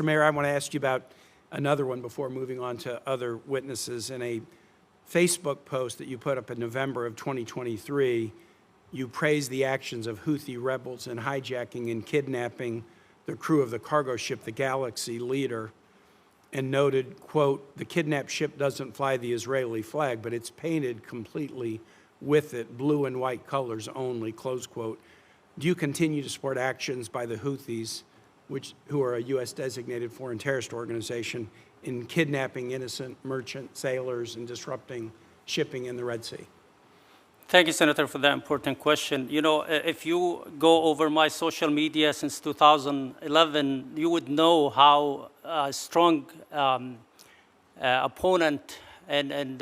Mayor, I want to ask you about another one before moving on to other witnesses. In a Facebook post that you put up in November of 2023, you praised the actions of Houthi rebels in hijacking and kidnapping the crew of the cargo ship, the Galaxy Leader, and noted, quote, "The kidnapped ship doesn't fly the Israeli flag, but it's painted completely with it, blue and white colors only," close quote. Do you continue to support actions by the Houthis, who are a U.S. designated foreign terrorist organization, in kidnapping innocent merchant sailors and disrupting shipping in the Red Sea? Thank you, Senator, for that important question. You know, if you go over my social media since 2011, you would know how strong opponent and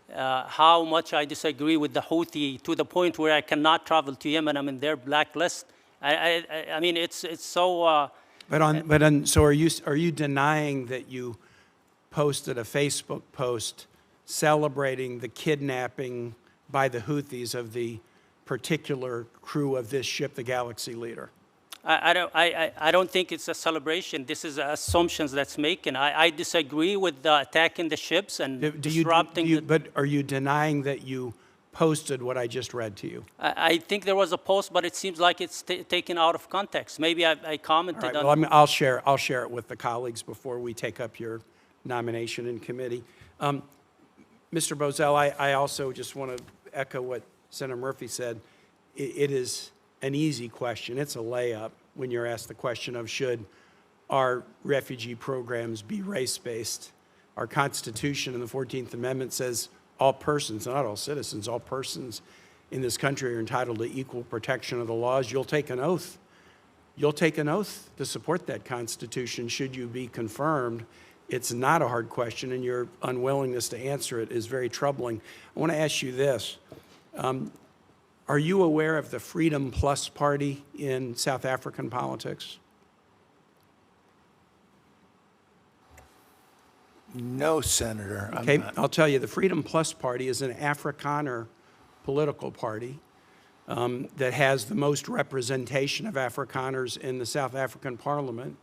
how much I disagree with the Houthi, to the point where I cannot travel to Yemen. I'm in their blacklist. I mean, it's so. So are you denying that you posted a Facebook post celebrating the kidnapping by the Houthis of the particular crew of this ship, the Galaxy Leader? I don't think it's a celebration. This is assumptions that's making. I disagree with attacking the ships and disrupting. But are you denying that you posted what I just read to you? I think there was a post, but it seems like it's taken out of context. Maybe I commented on. Well, I'll share it with the colleagues before we take up your nomination in committee. Mr. Bozell, I also just want to echo what Senator Murphy said. It is an easy question. It's a layup when you're asked the question of should our refugee programs be race-based. Our Constitution in the 14th Amendment says all persons, not all citizens, all persons in this country are entitled to equal protection of the laws. You'll take an oath. You'll take an oath to support that Constitution should you be confirmed. It's not a hard question, and your unwillingness to answer it is very troubling. I want to ask you this. Are you aware of the Freedom Plus Party in South African politics? No, Senator. Okay, I'll tell you, the Freedom Plus Party is an Afrikaner political party that has the most representation of Afrikaners in the South African parliament,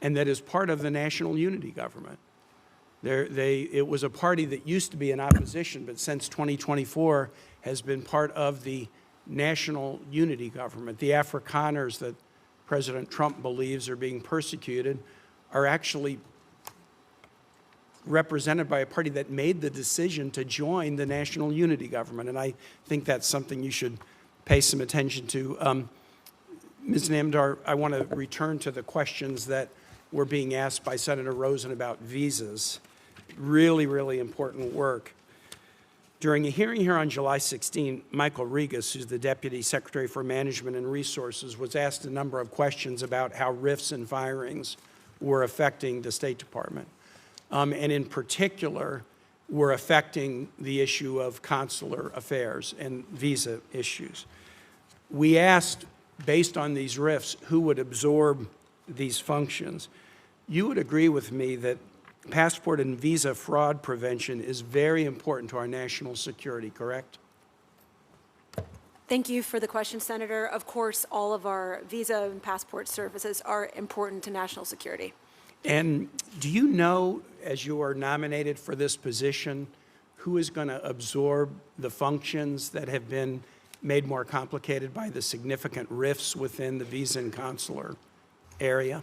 and that is part of the national unity government. It was a party that used to be in opposition, but since 2024 has been part of the national unity government. The Afrikaners that President Trump believes are being persecuted are actually represented by a party that made the decision to join the national unity government, and I think that's something you should pay some attention to. Ms. Namdar, I want to return to the questions that were being asked by Senator Rosen about visas. Really, really important work. During a hearing here on July 16, Michael Regas, who's the Deputy Secretary for Management and Resources, was asked a number of questions about how rifts and firings were affecting the State Department, and in particular were affecting the issue of consular affairs and visa issues. We asked, based on these rifts, who would absorb these functions. You would agree with me that passport and visa fraud prevention is very important to our national security, correct? Thank you for the question, Senator. Of course, all of our visa and passport services are important to national security. And do you know, as you are nominated for this position, who is going to absorb the functions that have been made more complicated by the significant rifts within the visa and consular area?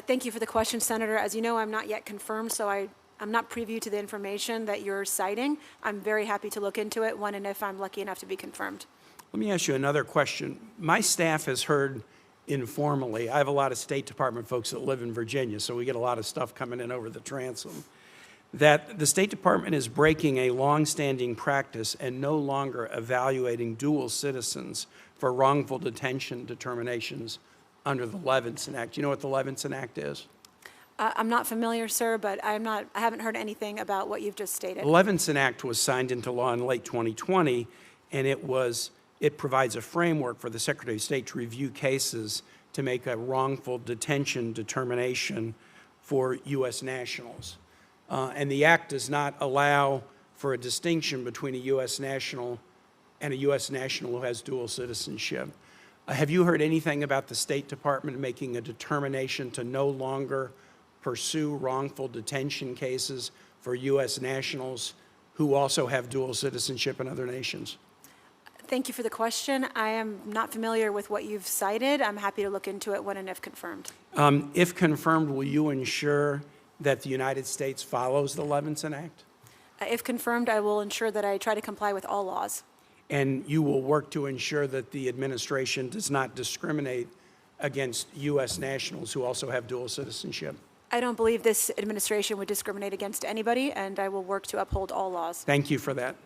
Thank you for the question, Senator. As you know, I'm not yet confirmed, so I'm not privy to the information that you're citing. I'm very happy to look into it when and if I'm lucky enough to be confirmed. Let me ask you another question. My staff has heard informally, I have a lot of State Department folks that live in Virginia, so we get a lot of stuff coming in over the transom, that the State Department is breaking a longstanding practice and no longer evaluating dual citizens for wrongful detention determinations under the Levinson Act. Do you know what the Levinson Act is? I'm not familiar, sir, but I haven't heard anything about what you've just stated. The Levinson Act was signed into law in late 2020, and it provides a framework for the Secretary of State to review cases to make a wrongful detention determination for U.S. nationals. And the Act does not allow for a distinction between a U.S. national and a U.S. national who has dual citizenship. Have you heard anything about the State Department making a determination to no longer pursue wrongful detention cases for U.S. nationals who also have dual citizenship in other nations? Thank you for the question. I am not familiar with what you've cited. I'm happy to look into it when and if confirmed. If confirmed, will you ensure that the United States follows the Levinson Act? If confirmed, I will ensure that I try to comply with all laws. And you will work to ensure that the administration does not discriminate against U.S. nationals who also have dual citizenship? I don't believe this administration would discriminate against anybody, and I will work to uphold all laws. Thank you for that.